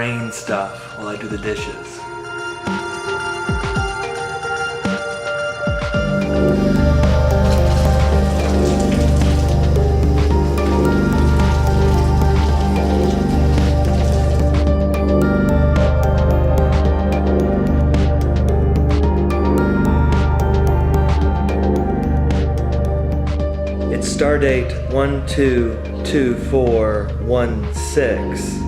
brain stuff while I do the dishes. Stardate 122416.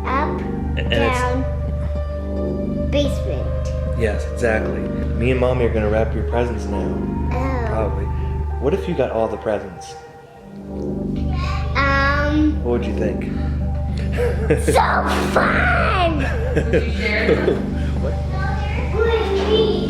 Up, And down, basement. Yes, exactly. Me and Mommy are gonna wrap your presents now. Oh. Probably. What if you got all the presents? What would you think? So fun! Would you share them? What? With me.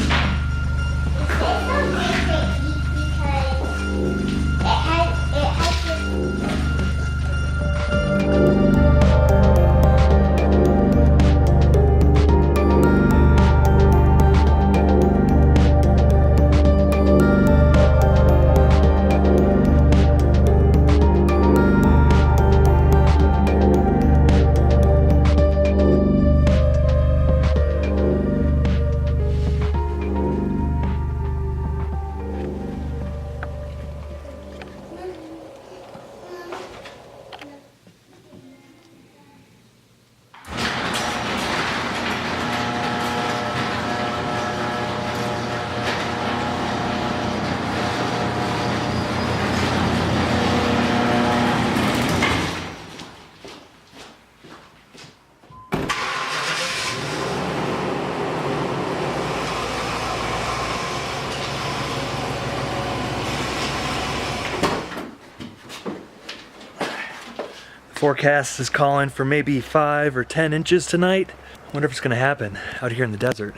Forecast is calling for maybe 5 or 10 inches tonight. Wonder if it's gonna happen out here in the desert.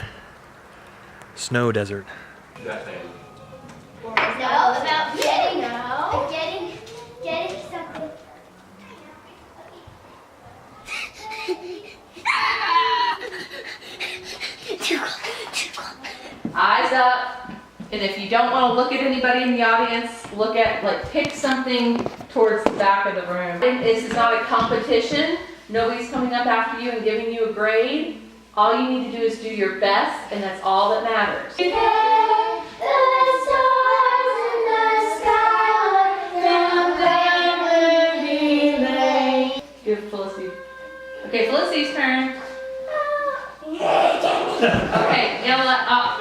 Snow desert. No, about getting something. Too cold. Eyes up. And if you don't want to look at anybody in the audience, look at, pick something towards the back of the room. This is not a competition. Nobody's coming up after you and giving you a grade. All you need to do is do your best, and that's all that matters. Give Felicity. Okay, Felicity's turn. Okay, yell it up.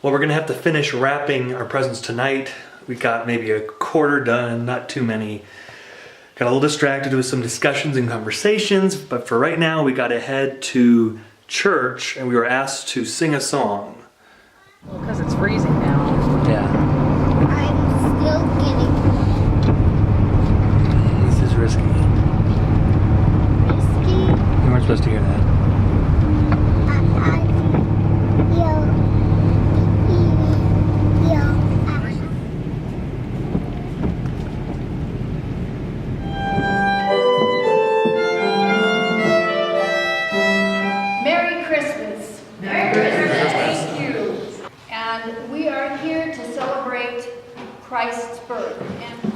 Well, we're gonna have to finish wrapping our presents tonight. We got maybe a quarter done, not too many. Got a little distracted with some discussions and conversations, but for right now we gotta head to church and we were asked to sing a song. Well, because it's freezing now. Yeah. I'm still getting This is risky. risky. You weren't supposed to hear that. Merry Christmas. Merry Christmas. Thank you. And we are here to celebrate Christ's birth. And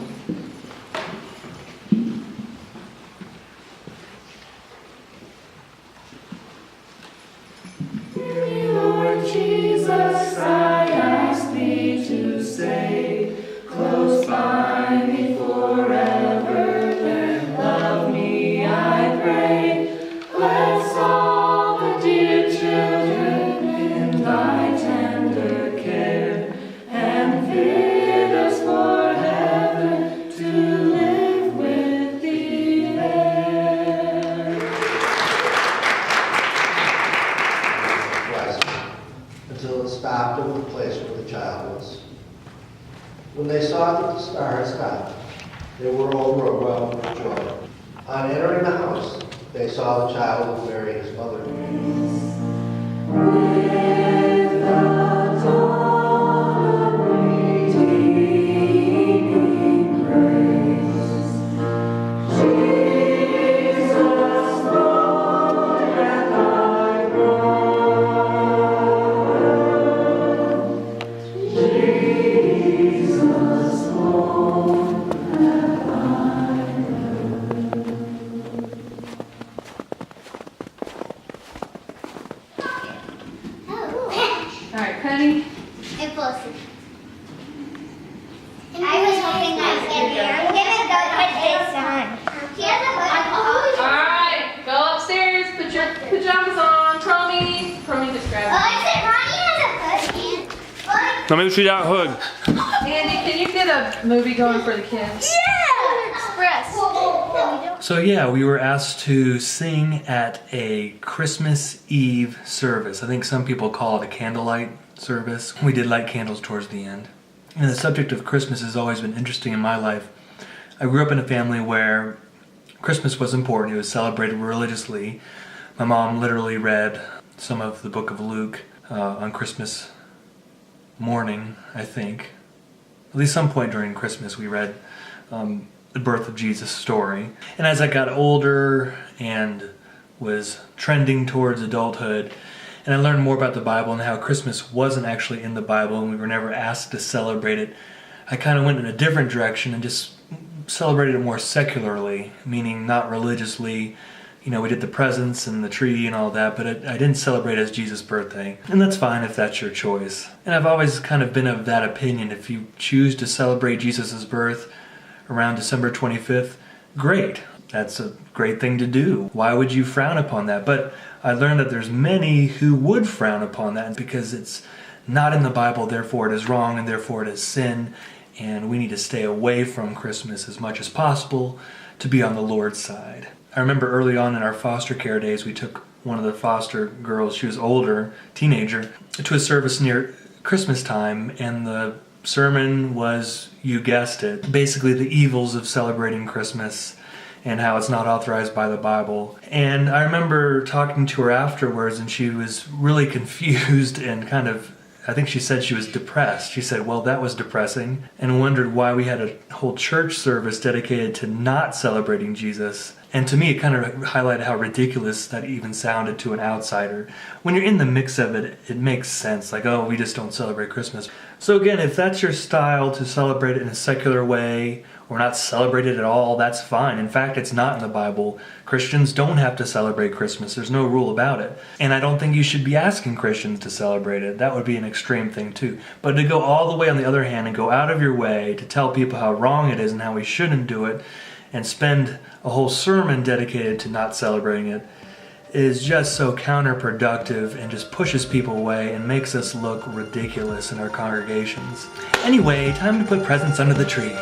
Lord Jesus, I ask thee to stay close by me forever and love me, I pray. Bless all the dear children in thy tender care and fit us for heaven to live with thee there. Until it stopped over the place where the child was. When they saw that the star had stopped, they were overwhelmed with joy. On entering the house, they saw the child with Mary, his mother. With the dawn of redeeming grace, Jesus, Lord, at thy birth. Let me see that hood. Andy, can you get a movie going for the kids? Express. So yeah, we were asked to sing at a Christmas Eve service. I think some people call it a candlelight service. We did light candles towards the end. And the subject of Christmas has always been interesting in my life. I grew up in a family where Christmas was important. It was celebrated religiously. My mom literally read some of the book of Luke on Christmas morning, I think. At least some point during Christmas we read the birth of Jesus story. And as I got older and was trending towards adulthood, and I learned more about the Bible and how Christmas wasn't actually in the Bible and we were never asked to celebrate it, I kind of went in a different direction and just celebrated it more secularly, meaning not religiously. You know, we did the presents and the tree and all that, but I didn't celebrate it as Jesus' birthday. And that's fine if that's your choice. And I've always kind of been of that opinion. If you choose to celebrate Jesus' birth around December 25th, great. That's a great thing to do. Why would you frown upon that? But I learned that there's many who would frown upon that because it's not in the Bible, therefore it is wrong and therefore it is sin. And we need to stay away from Christmas as much as possible to be on the Lord's side. I remember early on in our foster care days, we took one of the foster girls, she was older, teenager, to a service near Christmas time, and the sermon was, you guessed it, basically the evils of celebrating Christmas and how it's not authorized by the Bible. And I remember talking to her afterwards, and she was really confused and kind of, I think she said she was depressed. She said, well, that was depressing, and wondered why we had a whole church service dedicated to not celebrating Jesus. And to me, it kind of highlighted how ridiculous that even sounded to an outsider. When you're in the mix of it, it makes sense. Like, oh, we just don't celebrate Christmas. So again, if that's your style to celebrate it in a secular way, or not celebrate it at all, that's fine. In fact, it's not in the Bible. Christians don't have to celebrate Christmas. There's no rule about it. And I don't think you should be asking Christians to celebrate it. That would be an extreme thing too. But to go all the way on the other hand and go out of your way to tell people how wrong it is and how we shouldn't do it, and spend a whole sermon dedicated to not celebrating it, is just so counterproductive and just pushes people away and makes us look ridiculous in our congregations. Anyway, time to put presents under the tree.